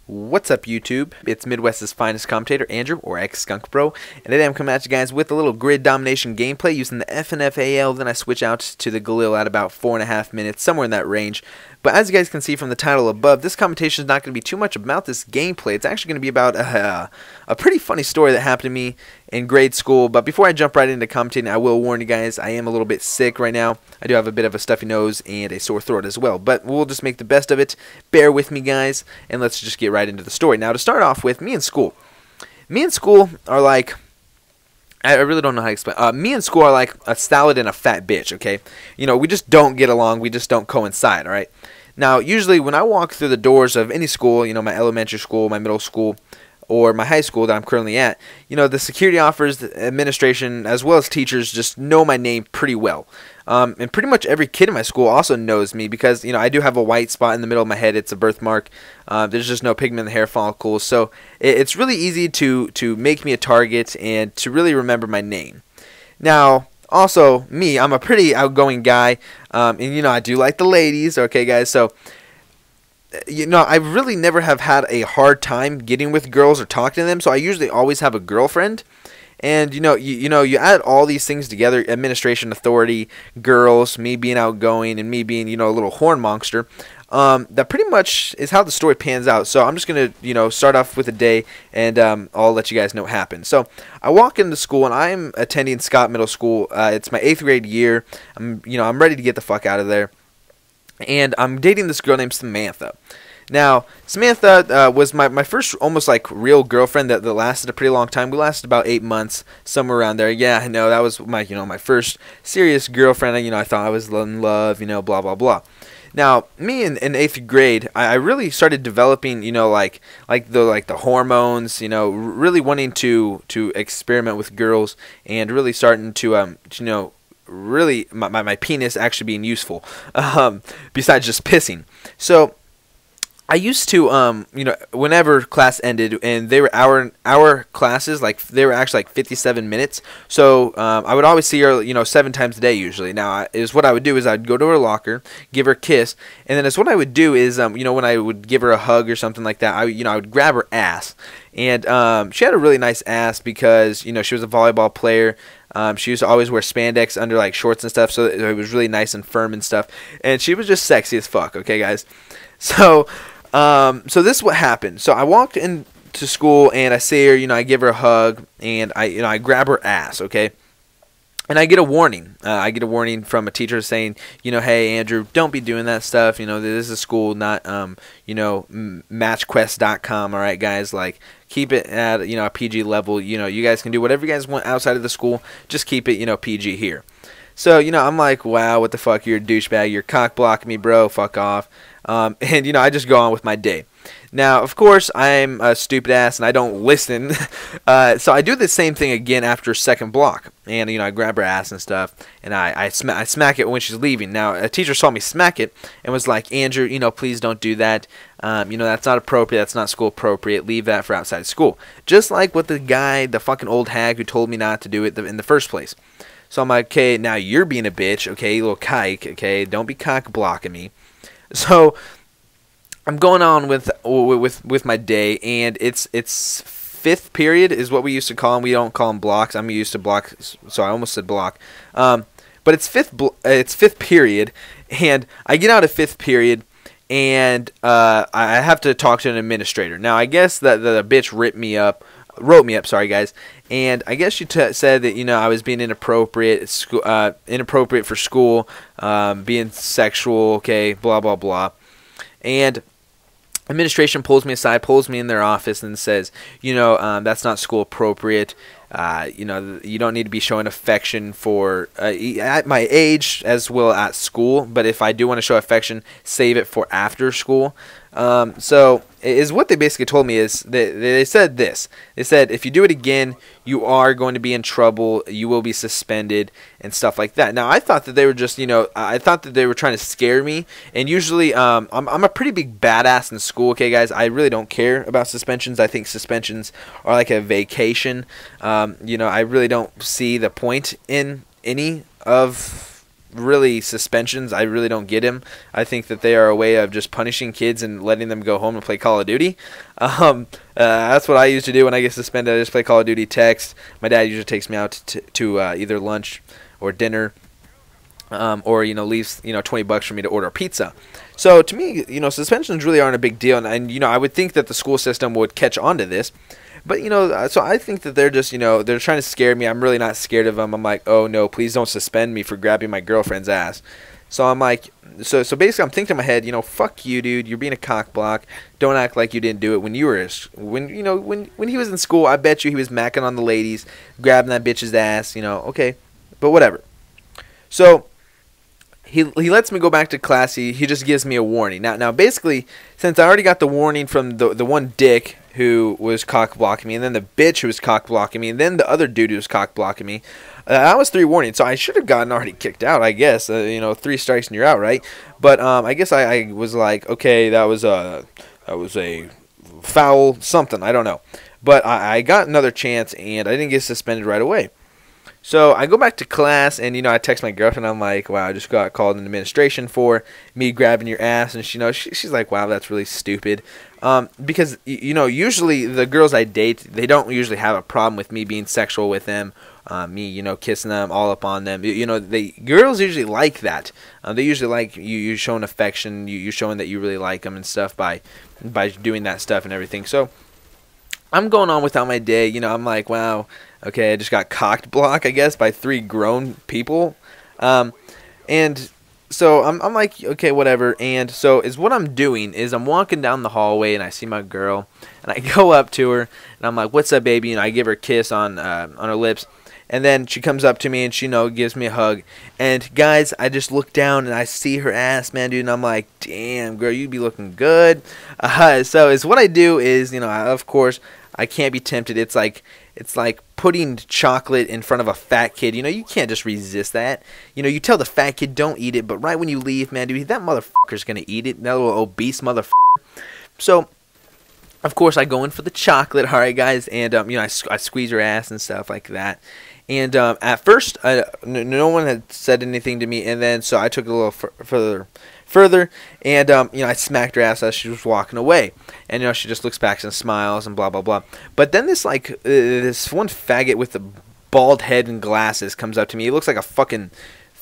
What's up, YouTube? It's Midwest's finest commentator, Andrew, or X-Skunk-Bro, and today I'm coming at you guys with a little grid domination gameplay using the FNF-AL. Then I switch out to the Galil at about 4.5 minutes, somewhere in that range. But as you guys can see from the title above, this commentation is not going to be too much about this gameplay. It's actually going to be about a pretty funny story that happened to me in grade school. But before I jump right into commentating, I will warn you guys, I am a little bit sick right now. I do have a bit of a stuffy nose and a sore throat as well. But we'll just make the best of it. Bear with me, guys, and let's just get right into the story. Now, to start off with, me and school are like, I really don't know how to explain. Me and school are like a salad and a fat bitch, okay? You know, we just don't get along. We just don't coincide, all right? Now, usually when I walk through the doors of any school, you know, my elementary school, my middle school, or my high school that I'm currently at, you know, the security officers, the administration, as well as teachers just know my name pretty well. And pretty much every kid in my school also knows me because, you know, I do have a white spot in the middle of my head. It's a birthmark. There's just no pigment in the hair follicles. So it's really easy to make me a target and to really remember my name. Now, also, me, I'm a pretty outgoing guy. And, you know, I do like the ladies. Okay, guys, so you know, I really never have had a hard time getting with girls or talking to them, so I usually always have a girlfriend. And you add all these things together: administration, authority, girls, me being outgoing, and me being, you know, a little horn monster. That pretty much is how the story pans out. So I'm just gonna, you know, start off with a day, and I'll let you guys know what happened. So I walk into school, and I'm attending Scott Middle School. It's my 8th grade year. I'm ready to get the fuck out of there. And I'm dating this girl named Samantha. Now, Samantha was my first almost like real girlfriend that lasted a pretty long time. We lasted about 8 months, somewhere around there. Yeah, I know, that was my, you know, my first serious girlfriend. You know, I thought I was in love, you know, blah, blah, blah. Now, me in 8th grade, I really started developing, you know, like the hormones, you know, really wanting to experiment with girls and really starting to, you know, really my penis actually being useful, besides just pissing. So I used to, you know, whenever class ended, and they were our classes, like they were actually like 57 minutes. So I would always see her, you know, 7 times a day usually. Now, what I would do is I'd go to her locker, give her a kiss, and then what I would do is, you know, when I would give her a hug or something like that, I would grab her ass, and she had a really nice ass because, you know, she was a volleyball player. She used to always wear spandex under like shorts and stuff, so it was really nice and firm and stuff. And she was just sexy as fuck. Okay, guys. So, so this is what happened. So I walked into school and I see her. You know, I give her a hug and I grab her ass. Okay. And I get a warning. I get a warning from a teacher saying, you know, hey, Andrew, don't be doing that stuff. You know, this is school, not, you know, matchquest.com. All right, guys, like, keep it at, you know, a PG level. You know, you guys can do whatever you guys want outside of the school. Just keep it, you know, PG here. So, you know, I'm like, wow, what the fuck? You're a douchebag. You're cock blocking me, bro. Fuck off. And, you know, I just go on with my day. Now, of course, I'm a stupid ass and I don't listen. So I do the same thing again after second block. And, you know, I grab her ass and stuff. And I smack it when she's leaving. Now, a teacher saw me smack it and was like, Andrew, you know, please don't do that. You know, that's not appropriate. That's not school appropriate. Leave that for outside school. Just like what the guy, the fucking old hag who told me not to do it in the first place. So I'm like, okay, now you're being a bitch. Okay, you little kike. Okay, don't be cock blocking me. So I'm going on with my day, and it's 5th period is what we used to call them. We don't call them blocks. I'm used to block, so I almost said block. But it's 5th period, and I get out of 5th period, and I have to talk to an administrator. Now I guess that the bitch wrote me up, sorry guys, and I guess she said that, you know, I was being inappropriate, inappropriate for school, being sexual, okay, blah blah blah, and administration pulls me aside, pulls me in their office, and says, you know, that's not school appropriate. You know, you don't need to be showing affection for at my age as well at school. But if I do want to show affection, save it for after school. So is what they basically told me is they said this. They said if you do it again, you are going to be in trouble. You will be suspended and stuff like that. Now I thought that they were just, you know, I thought that they were trying to scare me. And usually I'm a pretty big badass in school. Okay, guys, I really don't care about suspensions. I think suspensions are like a vacation. You know, I really don't see the point in any of really suspensions. I really don't get them. I think that they are a way of just punishing kids and letting them go home and play Call of Duty. That's what I used to do when I get suspended. I just play Call of Duty, text. My dad usually takes me out to either lunch or dinner, or leaves 20 bucks for me to order a pizza. So to me, suspensions really aren't a big deal, and I would think that the school system would catch on to this. But, so I think that they're just, they're trying to scare me. I'm really not scared of them. I'm like, oh, no, please don't suspend me for grabbing my girlfriend's ass. So I'm like, so basically I'm thinking in my head, fuck you, dude. You're being a cock block. Don't act like you didn't do it when you were, when he was in school. I bet you he was macking on the ladies, grabbing that bitch's ass, okay. But whatever. So he lets me go back to class. He just gives me a warning. Now basically, since I already got the warning from the one dick who was cock blocking me, and then the bitch who was cock blocking me, and then the other dude who was cock blocking me, that was 3 warnings. So I should have gotten already kicked out, I guess. 3 strikes and you're out, right? But I guess I was like, okay, that was a foul something. I don't know. But I got another chance, and I didn't get suspended right away. So I go back to class, and I text my girlfriend. I'm like, wow, I just got called in administration for me grabbing your ass, and she's like, wow, that's really stupid. Because usually the girls I date, they don't usually have a problem with me being sexual with them, me kissing them, all up on them. Girls usually like that. They usually like you showing affection, you showing that you really like them and stuff by doing that stuff and everything. So I'm going on without my day. I'm like, wow, okay, I just got cocked blocked, I guess, by 3 grown people. And so I'm like, okay, whatever. And so what I'm doing is I'm walking down the hallway, and I see my girl, and I go up to her, and I'm like, what's up, baby? And I give her a kiss on her lips. And then she comes up to me, and she gives me a hug. And guys, I just look down, and I see her ass, man, dude. And I'm like, damn, girl, you be looking good. So what I do is, of course, I can't be tempted. It's like putting chocolate in front of a fat kid. You can't just resist that. You tell the fat kid don't eat it, but right when you leave, man, dude, that motherfucker's gonna eat it. That little obese motherfucker. So, of course, I go in for the chocolate. All right, guys, and I squeeze her ass and stuff like that. And at first, no one had said anything to me, and then so I took it a little further, and I smacked her ass as she was walking away, and she just looks back and smiles and blah blah blah. But then this this one faggot with the bald head and glasses comes up to me. He looks like a fucking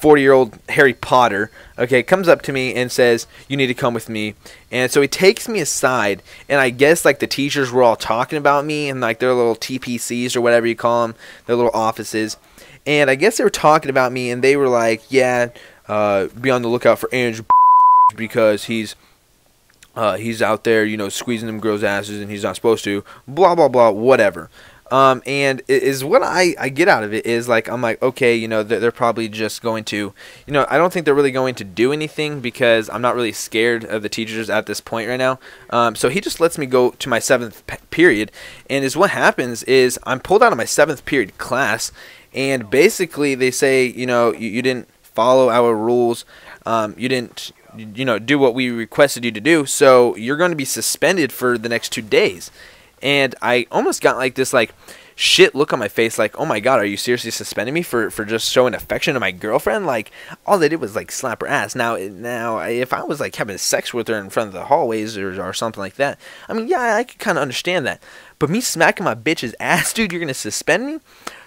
40-year-old Harry Potter. Okay, comes up to me and says, "You need to come with me." And so he takes me aside, and I guess the teachers were all talking about me and their little TPCs or whatever you call them, their little offices. And I guess they were talking about me, and they were like, "Yeah, be on the lookout for Andrew because he's out there, squeezing them girls' asses, and he's not supposed to, blah, blah, blah, whatever." And is what I get out of it is I'm like, okay, they're probably just going to, I don't think they're really going to do anything because I'm not really scared of the teachers at this point right now. So he just lets me go to my 7th period, and what happens is I'm pulled out of my 7th period class, and basically they say, you didn't follow our rules, you didn't do what we requested you to do, so you're going to be suspended for the next 2 days. And I almost got this shit look on my face, oh my god, are you seriously suspending me for just showing affection to my girlfriend? All they did was slap her ass. Now if I was having sex with her in front of the hallways or something like that, I mean, yeah, I could kind of understand that. But me smacking my bitch's ass, dude, you're gonna suspend me?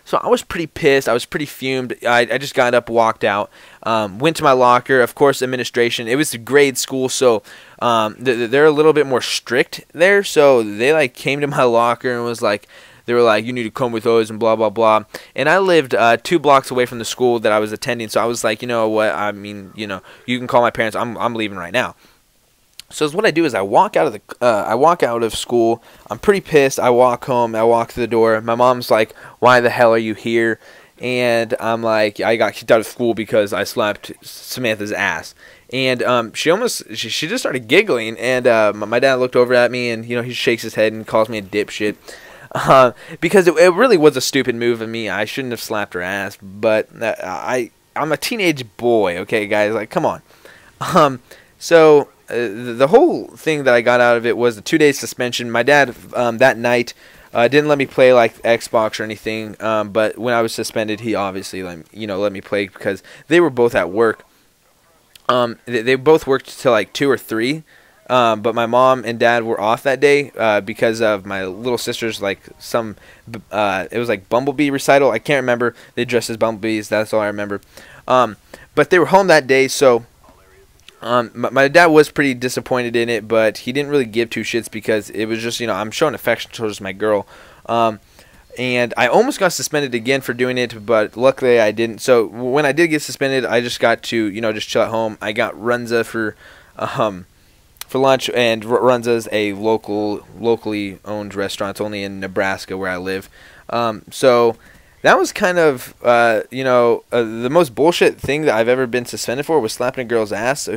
So I was pretty pissed. I was pretty fumed. I just got up, walked out, went to my locker. Of course, administration. It was a grade school, so they're a little bit more strict there. So they came to my locker and was they were like, you need to come with us and blah blah blah. And I lived 2 blocks away from the school that I was attending, so I was like, you know what? I mean, you can call my parents. I'm leaving right now. So what I do is I walk out of school. I'm pretty pissed. I walk home. I walk to the door. My mom's like, "Why the hell are you here?" And I'm like, "I got kicked out of school because I slapped Samantha's ass." And she just started giggling. And my dad looked over at me, and he shakes his head and calls me a dipshit. Because it really was a stupid move of me. I shouldn't have slapped her ass. But I'm a teenage boy. Okay, guys, come on. So. The whole thing that I got out of it was the 2 days suspension. My dad that night Didn't let me play like Xbox or anything. But when I was suspended, he obviously let me play because they were both at work. They both worked till like 2 or 3. But my mom and dad were off that day because of my little sister's it was like Bumblebee recital. I can't remember. They dressed as bumblebees. That's all I remember. But they were home that day, so my dad was pretty disappointed in it, but he didn't really give two shits because it was just, I'm showing affection towards my girl. And I almost got suspended again for doing it, but luckily I didn't. So when I did get suspended, I just got to, just chill at home. I got Runza for lunch, and Runza's a locally owned restaurant. It's only in Nebraska where I live. So that was kind of, the most bullshit thing that I've ever been suspended for was slapping a girl's ass.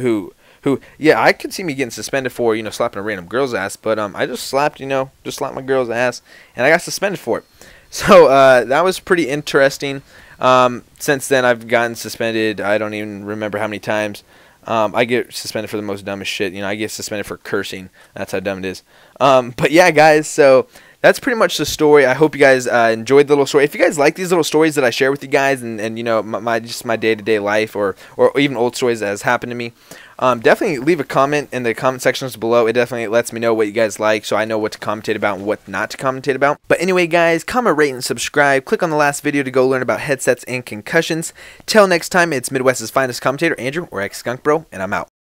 Yeah, I could see me getting suspended for, slapping a random girl's ass, but I just slapped my girl's ass, and I got suspended for it. So that was pretty interesting. Since then, I've gotten suspended. I don't even remember how many times. I get suspended for the most dumbest shit. I get suspended for cursing. That's how dumb it is. But yeah, guys, so that's pretty much the story. I hope you guys enjoyed the little story. If you guys like these little stories that I share with you guys, and my day-to-day life, or even old stories that has happened to me, definitely leave a comment in the comment sections below. It definitely lets me know what you guys like, so I know what to commentate about and what not to commentate about. But anyway, guys, comment, rate, and subscribe. Click on the last video to go learn about headsets and concussions. Till next time, it's Midwest's finest commentator, Andrew, or X Skunk Bro, and I'm out.